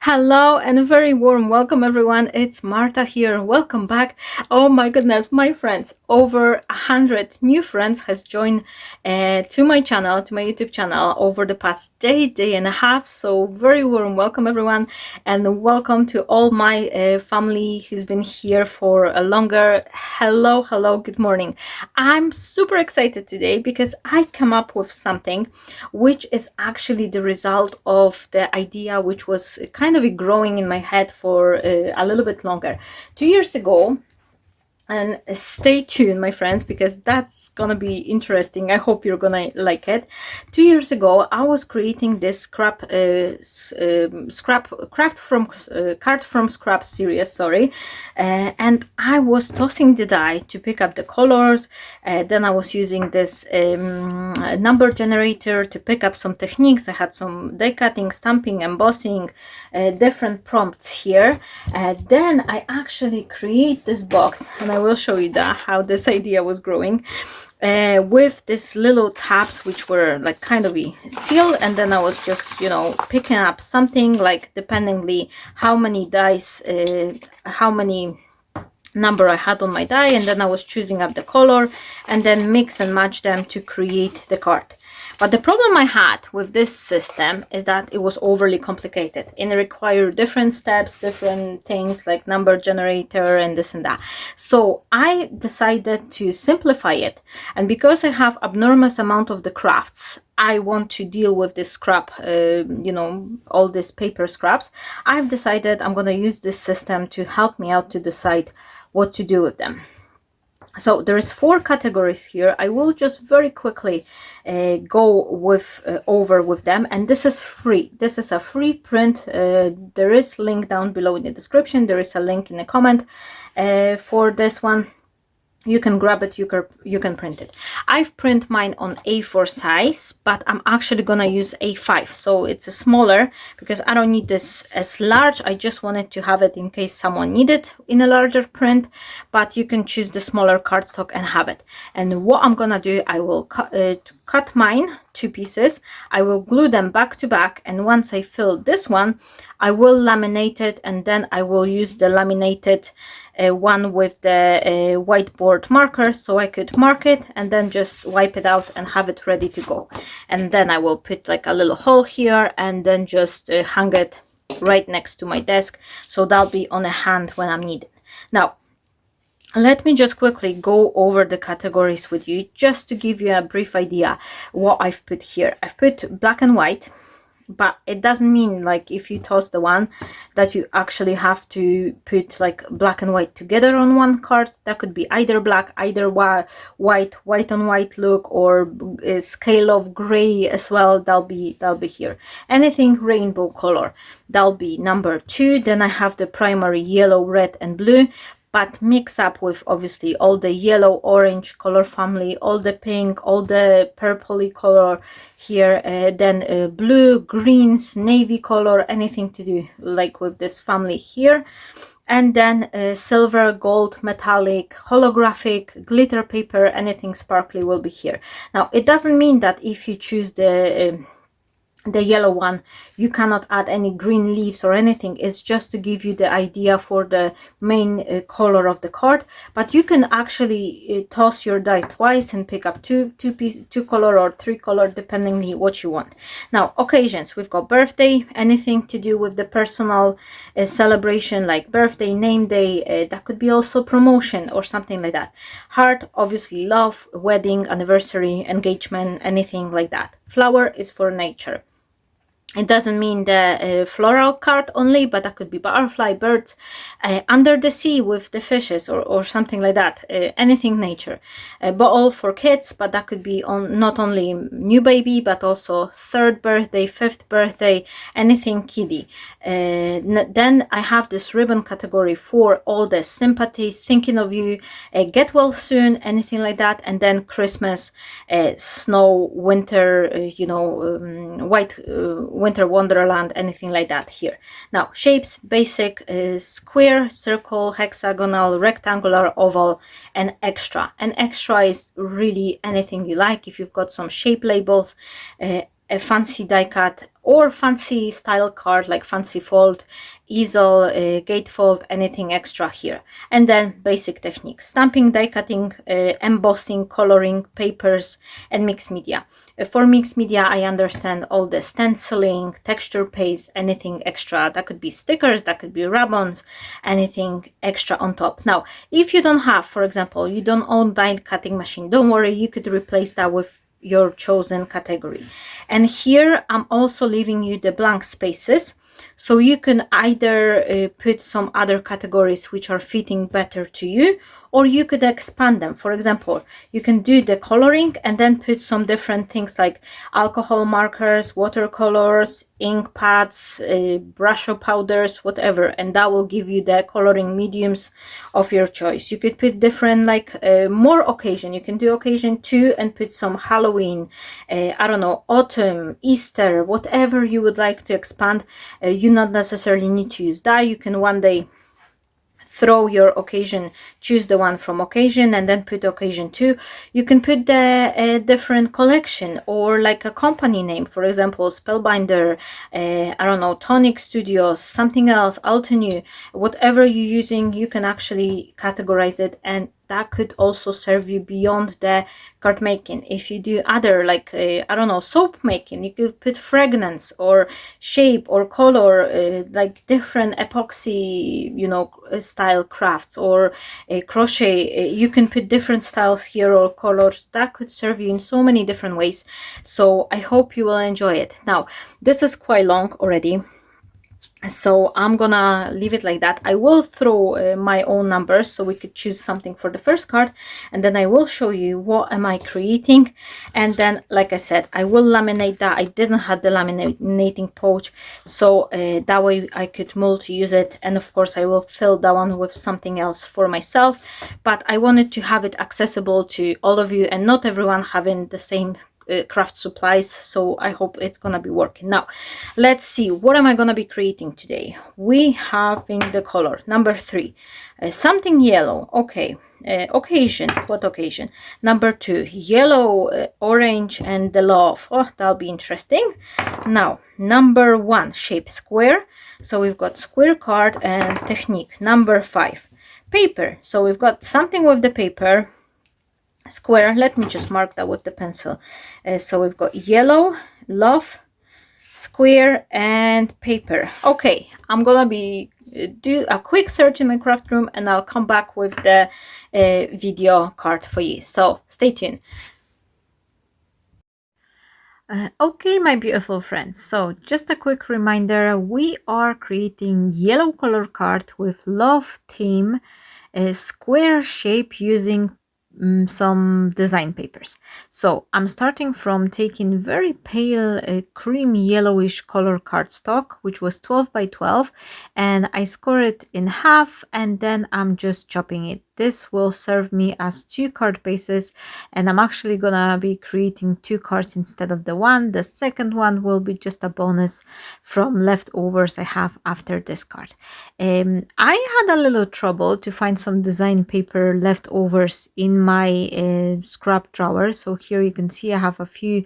Hello and a very warm welcome everyone. It's Marta here. Welcome back. Oh my goodness, my friends, over 100 new friends has joined to my channel, to my YouTube channel over the past day and a half. So very warm welcome everyone, and welcome to all my family who's been here for a longer. Hello, good morning. I'm super excited today because I come up with something which is actually the result of the idea which was kind of growing in my head for a little bit longer. 2 years ago, and stay tuned my friends because that's gonna be interesting. I hope you're gonna like it. 2 years ago I was creating this scrap craft from card from scrap series, sorry, and I was tossing the die to pick up the colors. Then I was using this number generator to pick up some techniques. I had some die cutting, stamping, embossing, different prompts here. Then I actually create this box, and I will show you that how this idea was growing, with these little tabs which were like kind of a seal, and then I was just, you know, picking up something like dependingly how many dice, how many number I had on my die, and then I was choosing up the color and then mix and match them to create the card. But the problem I had with this system is that it was overly complicated and it required different steps, different things like number generator and this and that. So I decided to simplify it. And because I have enormous amount of the crafts, I want to deal with this scrap, you know, all these paper scraps. I've decided I'm going to use this system to help me out to decide what to do with them. So there's 4 categories here. I will just very quickly go with over with them, and this is free. This is a free print. There is link down below in the description. There is a link in the comment for this one. You can grab it, you can print it. I've print mine on A4 size, but I'm actually gonna use A5, so it's a smaller because I don't need this as large. I just wanted to have it in case someone needed in a larger print, but you can choose the smaller cardstock and have it. And what I'm gonna do, I will cut mine 2 pieces. I will glue them back to back, and once I fill this one, I will laminate it, and then I will use the laminated one with the whiteboard marker, so I could mark it and then just wipe it out and have it ready to go. And then I will put like a little hole here and then just hang it right next to my desk, so that'll be on a hand when I'm needed. Now let me just quickly go over the categories with you just to give you a brief idea what I've put here. I've put black and white, but it doesn't mean like if you toss the one that you actually have to put like black and white together on one card. That could be either black, either white on white look, or a scale of gray as well. That'll be here. Anything rainbow color, that'll be number 2. Then I have the primary yellow, red and blue, but mix up with obviously all the yellow, orange color family, all the pink, all the purpley color here, then blue, greens, navy color, anything to do like with this family here. And then silver, gold, metallic, holographic, glitter paper, anything sparkly will be here. Now it doesn't mean that if you choose the yellow one you cannot add any green leaves or anything. It's just to give you the idea for the main color of the card, but you can actually toss your die twice and pick up two color or 3 color depending what you want. Now occasions, we've got birthday, anything to do with the personal celebration like birthday, name day, that could be also promotion or something like that. Heart, obviously love, wedding, anniversary, engagement, anything like that. Flower is for nature. It doesn't mean the floral card only, but that could be butterfly, birds, under the sea with the fishes or something like that. Anything nature. Bottle for kids, but that could be on not only new baby, but also 3rd birthday, 5th birthday, anything kiddie. Then I have this ribbon category for all the sympathy, thinking of you, get well soon, anything like that. And then Christmas, snow, winter, you know, white winter wonderland, anything like that here. Now shapes, basic, square, circle, hexagonal, rectangular, oval, and extra. And extra is really anything you like. If you've got some shape labels, a fancy die cut or fancy style card like fancy fold, easel, gatefold, anything extra here. And then basic techniques: stamping, die cutting, embossing, coloring, papers, and mixed media. For mixed media, I understand all the stenciling, texture paste, anything extra. That could be stickers, that could be ribbons, anything extra on top. Now, if you don't have, for example, you don't own die cutting machine, don't worry, you could replace that with your chosen category. And here I'm also leaving you the blank spaces, so you can either put some other categories which are fitting better to you, or you could expand them. For example, you can do the coloring and then put some different things like alcohol markers, watercolors, ink pads, brush or powders, whatever, and that will give you the coloring mediums of your choice. You could put different, like more occasion. You can do occasion 2 and put some Halloween, I don't know, autumn, Easter, whatever you would like to expand. You not necessarily need to use that. You can one day throw your occasion, choose the one from occasion, and then put occasion 2. You can put the different collection or like a company name, for example, Spellbinder, I don't know, Tonic Studios, something else, Altenew, whatever you're using, you can actually categorize it, and that could also serve you beyond the card making. If you do other, like I don't know, soap making, you could put fragrance or shape or color, like different epoxy, you know, style crafts, or crochet. You can put different styles here or colors. That could serve you in so many different ways. So I hope you will enjoy it. Now, this is quite long already, so I'm gonna leave it like that. I will throw my own numbers so we could choose something for the first card, and then I will show you what am I creating. And then, like I said, I will laminate that. I didn't have the laminating pouch, so that way I could multi-use it. And of course I will fill that one with something else for myself, but I wanted to have it accessible to all of you and not everyone having the same craft supplies. So I hope it's gonna be working. Now let's see, what am I gonna be creating today? We having the color number 3, something yellow. Okay, occasion, what occasion? Number 2, yellow, orange, and the love. Oh, that'll be interesting. Now number 1, shape square, so we've got square card and technique. Number 5, paper, so we've got something with the paper, square. Let me just mark that with the pencil. So we've got yellow, love, square, and paper. Okay, I'm gonna be do a quick search in my craft room, and I'll come back with the video card for you, so stay tuned. Okay, my beautiful friends, so just a quick reminder, we are creating yellow color card with love theme, a square shape, using some design papers. So I'm starting from taking very pale cream yellowish color cardstock, which was 12 by 12, and I score it in half, and then I'm just chopping it. This will serve me as 2 card bases, and I'm actually gonna be creating 2 cards instead of the one. The second one will be just a bonus from leftovers I have after this card. I had a little trouble to find some design paper leftovers in my scrap drawer. So here you can see I have a few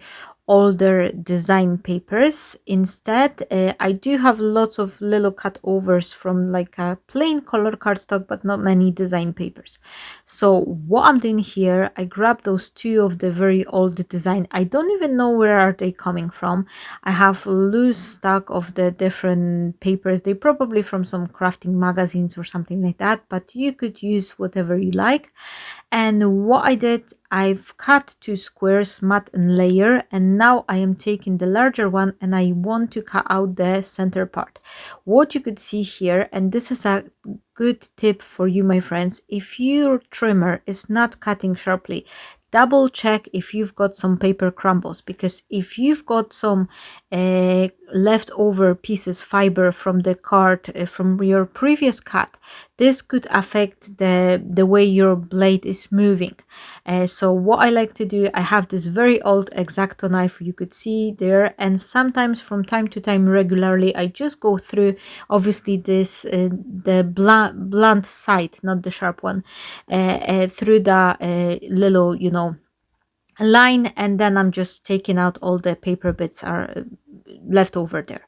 older design papers. Instead, I do have lots of little cutovers from like a plain color cardstock, but not many design papers. So what I'm doing here, I grabbed those 2 of the very old design. I don't even know where are they coming from. I have loose stock of the different papers. They probably from some crafting magazines or something like that, but you could use whatever you like. And what I did, I've cut 2 squares, matte and layer, and now I am taking the larger one and I want to cut out the center part. What you could see here, and this is a good tip for you, my friends, if your trimmer is not cutting sharply, double check if you've got some paper crumbles, because if you've got some leftover pieces, fiber from the card from your previous cut, this could affect the way your blade is moving. So what I like to do, I have this very old X-Acto knife, you could see there, and sometimes from time to time, regularly, I just go through, obviously this the blunt side, not the sharp one, through the little, you know, line, and then I'm just taking out all the paper bits are left over there.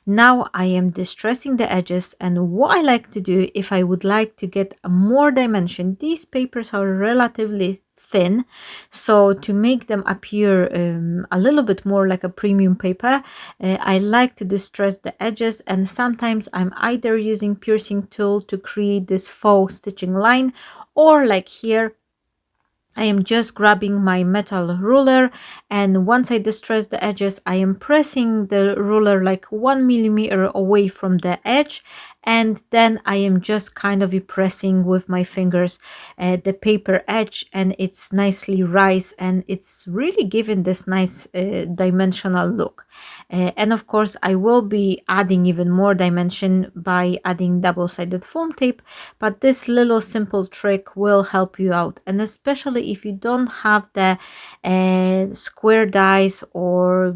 Now I am distressing the edges, and what I like to do, if I would like to get more dimension, these papers are relatively thin, so to make them appear a little bit more like a premium paper, I like to distress the edges, and sometimes I'm either using piercing tool to create this faux stitching line, or like here I am just grabbing my metal ruler, and once I distress the edges, I am pressing the ruler like 1 millimeter away from the edge, and then I am just kind of pressing with my fingers the paper edge, and it's nicely rise, and it's really giving this nice dimensional look. And of course I will be adding even more dimension by adding double-sided foam tape, but this little simple trick will help you out, and especially if you don't have the square dies, or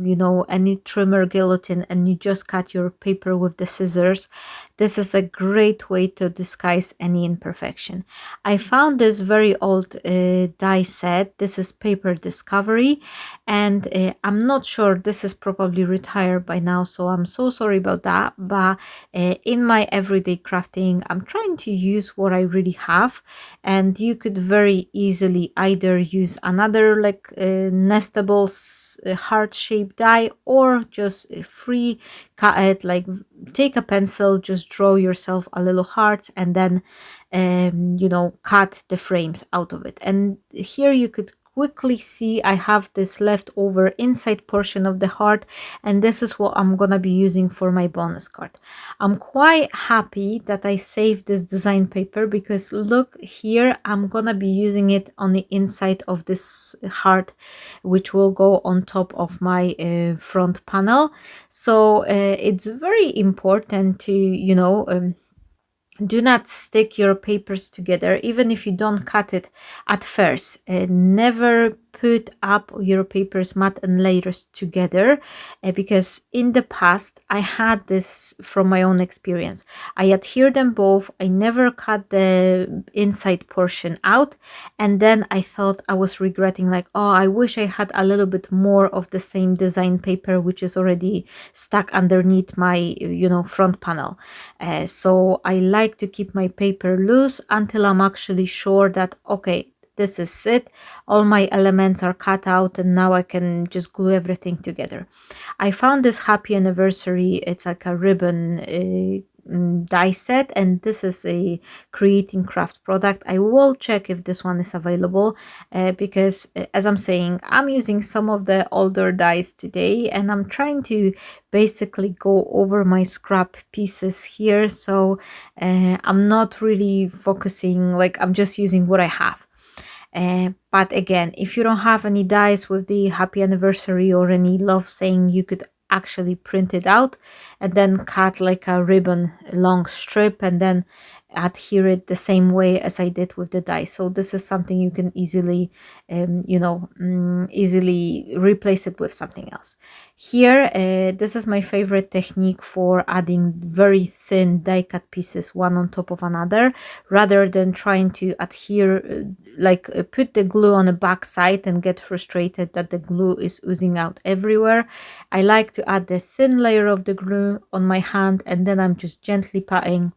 any trimmer guillotine, and you just cut your paper with the scissors. This is a great way to disguise any imperfection. I found this very old die set. This is Paper Discovery, and I'm not sure, this is probably retired by now, so I'm so sorry about that, but in my everyday crafting I'm trying to use what I really have, and you could very easily either use another like nestable heart-shaped die, or just free cut it, like take a pencil, just draw yourself a little heart, and then cut the frames out of it. And here you could quickly see I have this leftover inside portion of the heart, and this is what I'm gonna be using for my bonus card. I'm quite happy that I saved this design paper, because look here, I'm gonna be using it on the inside of this heart, which will go on top of my front panel. So it's very important to do not stick your papers together, even if you don't cut it at first. Never put up your papers mat and layers together, because in the past I had this from my own experience. I adhere them both, I never cut the inside portion out, and then I thought I was regretting, like, oh, I wish I had a little bit more of the same design paper which is already stuck underneath my front panel. So I like to keep my paper loose until I'm actually sure that, okay, this is it, all my elements are cut out, and now I can just glue everything together. I found this happy anniversary, it's like a ribbon die set, and this is a creating craft product. I will check if this one is available, because as I'm saying, I'm using some of the older dies today, and I'm trying to basically go over my scrap pieces here, so I'm not really focusing, like I'm just using what I have. But again, if you don't have any dies with the happy anniversary or any love saying, you could actually print it out and then cut like a ribbon long strip, and then adhere it the same way as I did with the die. So this is something you can easily easily replace it with something else. Here this is my favorite technique for adding very thin die cut pieces one on top of another, rather than trying to adhere put the glue on the back side and get frustrated that the glue is oozing out everywhere. I like to add the thin layer of the glue on my hand, and then I'm just gently patting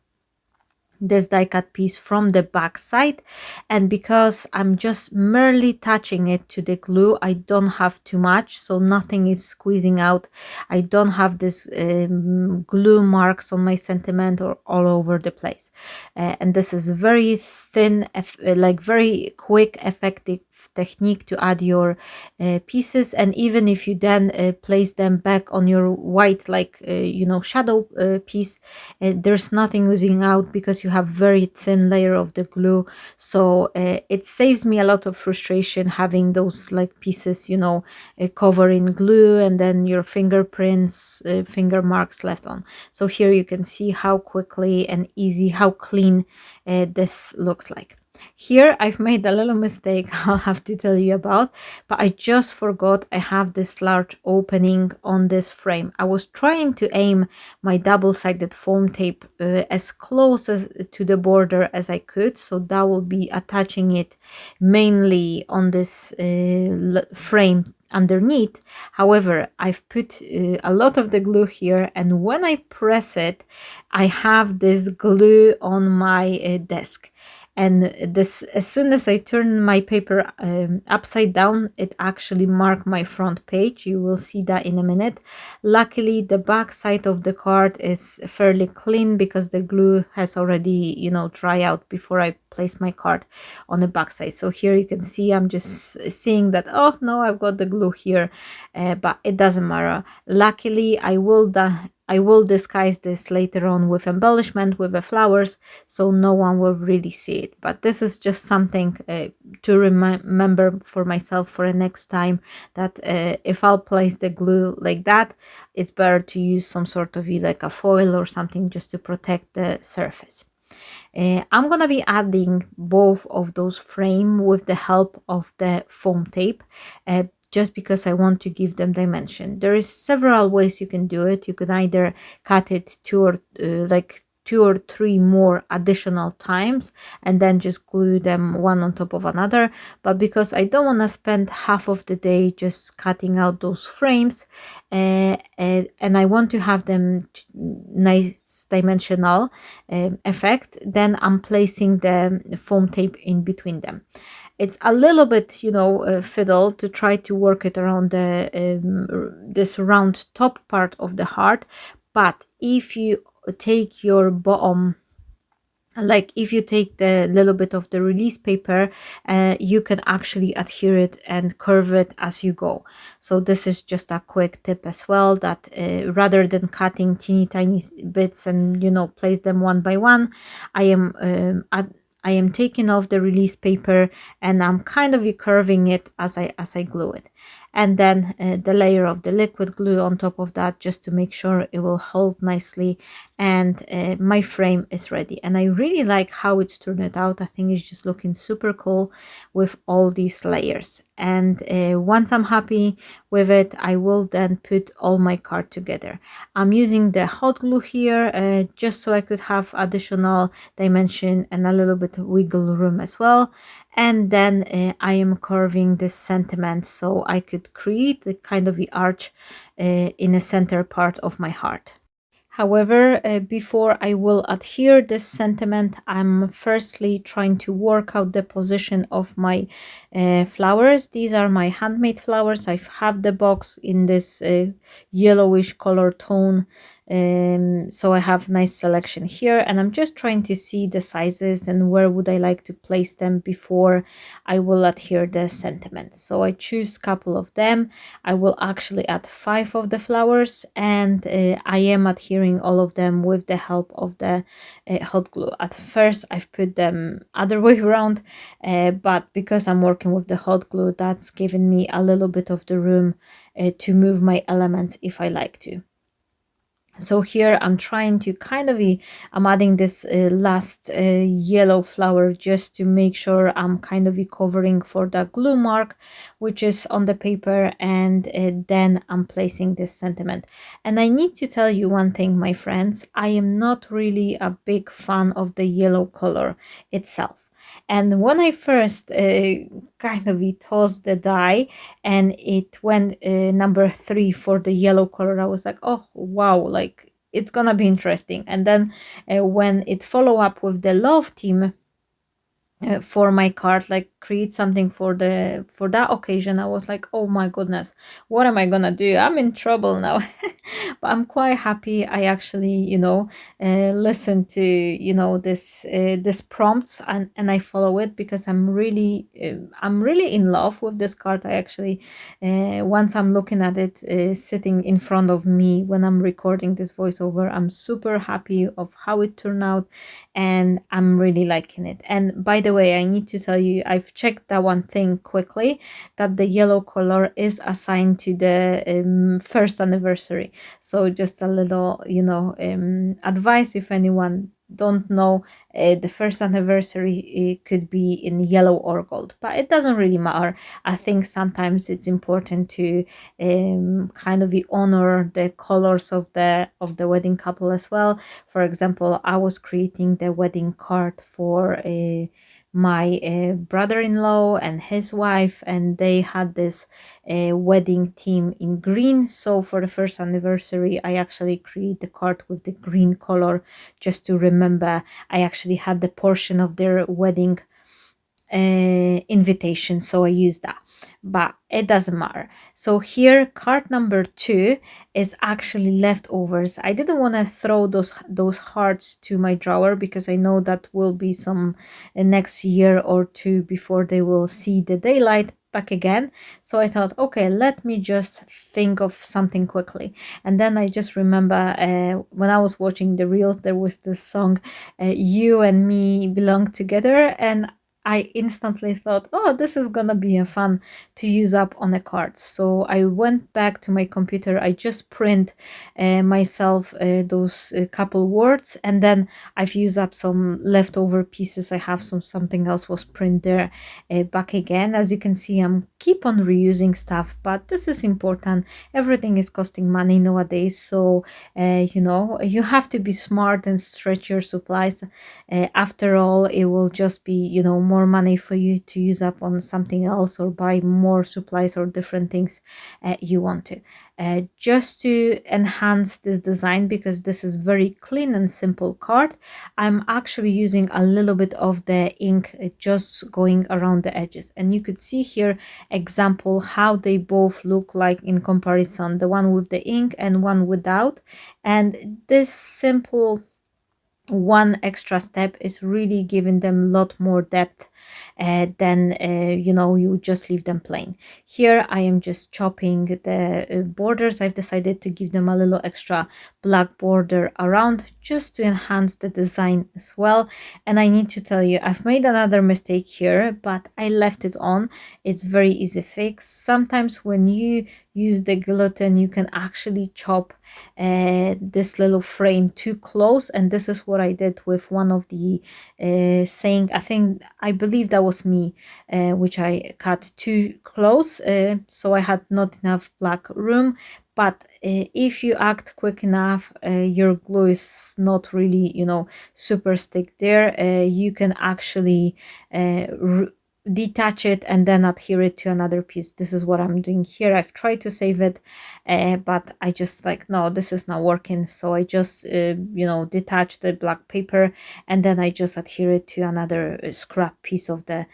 this die cut piece from the back side, and because I'm just merely touching it to the glue, I don't have too much, so nothing is squeezing out. I don't have this glue marks on my sentiment or all over the place, and this is very thin, like very quick, effective technique to add your pieces. And even if you then place them back on your white shadow piece, there's nothing oozing out because you have very thin layer of the glue. So it saves me a lot of frustration having those like pieces covered in glue and then your fingerprints, finger marks left on. So here you can see how quickly and easy, how clean this looks like. Here I've made a little mistake I'll have to tell you about, but I just forgot I have this large opening on this frame. I was trying to aim my double-sided foam tape as close as to the border as I could, so that will be attaching it mainly on this frame underneath. However, I've put a lot of the glue here, and when I press it, I have this glue on my desk. And this, as soon as I turn my paper upside down, it actually marked my front page. You will see that in a minute. Luckily, the back side of the card is fairly clean because the glue has already, dry out before I place my card on the back side. So here you can see I'm just seeing that, oh no, I've got the glue here, but it doesn't matter. Luckily, I will disguise this later on with embellishment, with the flowers, so no one will really see it. But this is just something to remember for myself for the next time, that if I'll place the glue like that, it's better to use some sort of like a foil or something just to protect the surface. I'm gonna be adding both of those frame with the help of the foam tape, just because I want to give them dimension. There is several ways you can do it. You can either cut it two or three more additional times and then just glue them one on top of another, but because I don't want to spend half of the day just cutting out those frames, and I want to have them nice dimensional effect, then I'm placing the foam tape in between them. It's a little bit, fiddle to try to work it around the this round top part of the heart, but if you take your bottom, like if you take the little bit of the release paper, you can actually adhere it and curve it as you go. So this is just a quick tip as well, that rather than cutting teeny tiny bits and place them one by one, I am taking off the release paper and I'm kind of curving it as I glue it. And then the layer of the liquid glue on top of that, just to make sure it will hold nicely, and my frame is ready. And I really like how it's turned out. I think it's just looking super cool with all these layers. And once I'm happy with it, I will then put all my card together. I'm using the hot glue here just so I could have additional dimension and a little bit of wiggle room as well. And then I am curving this sentiment so I could create the kind of the arch in the center part of my heart. However, before I will adhere this sentiment, I'm firstly trying to work out the position of my flowers. These are my handmade flowers. I have the box in this yellowish color tone, so I have nice selection here, and I'm just trying to see the sizes and where would I like to place them before I will adhere the sentiment. So I choose a couple of them. I will actually add 5 of the flowers, and I am adhering all of them with the help of the hot glue. At first I've put them other way around, but because I'm working with the hot glue, that's given me a little bit of the room to move my elements if I like to. So here I'm trying to I'm adding this last yellow flower just to make sure I'm kind of covering for the glue mark which is on the paper, and then I'm placing this sentiment. And I need to tell you one thing, my friends, I am not really a big fan of the yellow color itself. And when I first tossed the die and it went number 3 for the yellow color, I was like, oh wow, like it's gonna be interesting. And then when it follow up with the love theme for my card, like create something for that occasion, I was like, oh my goodness, what am I gonna do? I'm in trouble now. But I'm quite happy I actually listen to this prompts, and I follow it, because I'm really in love with this card. I actually once I'm looking at it sitting in front of me when I'm recording this voiceover, I'm super happy of how it turned out, and I'm really liking it. And by the way, I need to tell you, I've checked that one thing quickly, that the yellow color is assigned to the first anniversary. So just a little advice, if anyone don't know, the first anniversary, it could be in yellow or gold, but it doesn't really matter. I think sometimes it's important to kind of honor the colors of the wedding couple as well. For example, I was creating the wedding card for my brother-in-law and his wife, and they had this wedding theme in green. So for the first anniversary, I actually create the card with the green color, just to remember I actually had the portion of their wedding invitation, so I use that, but it doesn't matter. So here, card number 2 is actually leftovers. I didn't want to throw those hearts to my drawer, because I know that will be some next year or two before they will see the daylight back again. So I thought, okay, let me just think of something quickly. And then I just remember when I was watching the reel, there was this song, You and Me Belong Together, and I instantly thought, oh, this is gonna be a fun to use up on a card. So I went back to my computer. I just print myself those couple words, and then I've used up some leftover pieces. I have something else was print there back again. As you can see, I'm keep on reusing stuff, but this is important. Everything is costing money nowadays, so you know, you have to be smart and stretch your supplies. After all, it will just be, you know, more money for you to use up on something else, or buy more supplies or different things you want to. Just to enhance this design, because this is very clean and simple card, I'm actually using a little bit of the ink just going around the edges, and you could see here example how they both look like in comparison, the one with the ink and one without. And this simple one extra step is really giving them a lot more depth than you know, you just leave them plain. Here I am just chopping the borders. I've decided to give them a little extra black border around, just to enhance the design as well. And I need to tell you, I've made another mistake here, but I left it on. It's very easy fix. Sometimes when you use the guillotine, you can actually chop this little frame too close, and this is what I did with one of the saying, I believe that was me, which I cut too close, so I had not enough black room. But if you act quick enough, your glue is not really, you know, super stick there. You can actually detach it and then adhere it to another piece. This is what I'm doing here. I've tried to save it, but I just like, no, this is not working. So I just you know, detach the black paper, and then I just adhere it to another scrap piece of the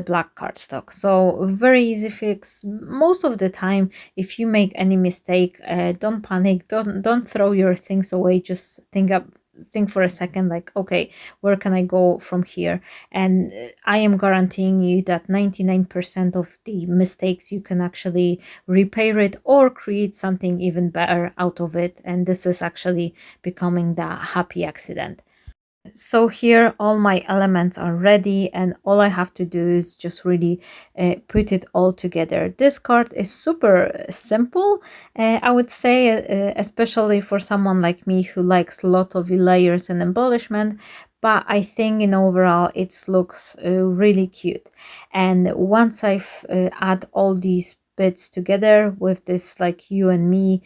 black cardstock. So very easy fix. Most of the time, if you make any mistake, don't panic, don't throw your things away. Just think for a second, like, okay, where can I go from here? And I am guaranteeing you that 99% of the mistakes you can actually repair it or create something even better out of it, and this is actually becoming the happy accident. So here all my elements are ready, and all I have to do is just really put it all together. This card is super simple, I would say, especially for someone like me who likes a lot of layers and embellishment, but I think in overall it looks really cute. And once I've add all these bits together with this like you and me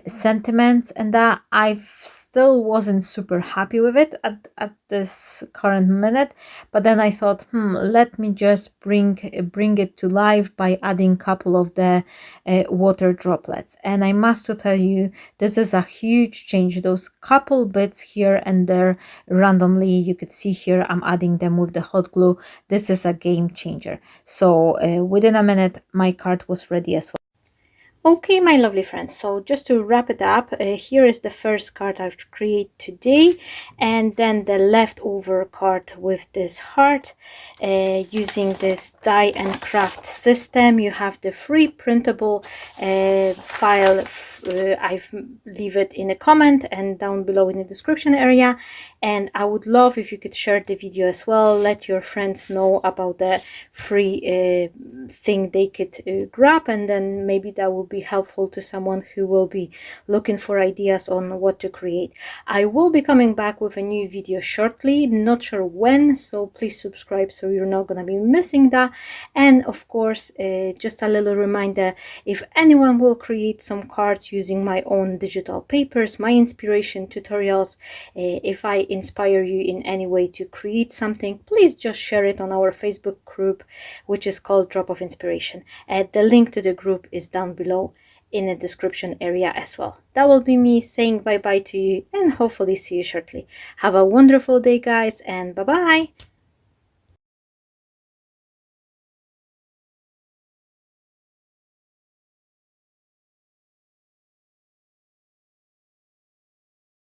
sentiments, and that I still wasn't super happy with it at this current minute. But then I thought, let me just bring it to life by adding couple of the water droplets. And I must to tell you, this is a huge change. Those couple bits here and there randomly, you could see here I'm adding them with the hot glue. This is a game changer. So within a minute my card was ready as well. Okay, my lovely friends, so just to wrap it up, here is the first card I've created today, and then the leftover card with this heart. Using this die and craft system, you have the free printable file. I've leave it in a comment and down below in the description area, and I would love if you could share the video as well. Let your friends know about the free thing they could grab, and then maybe that will be be helpful to someone who will be looking for ideas on what to create. I will be coming back with a new video shortly, not sure when, so please subscribe so you're not going to be missing that. And of course, just a little reminder, if anyone will create some cards using my own digital papers, my inspiration tutorials, if I inspire you in any way to create something, please just share it on our Facebook group, which is called Drop of Inspiration. The link to the group is down below in the description area as well. That will be me saying bye bye to you and hopefully see you shortly. Have a wonderful day, guys, and bye bye.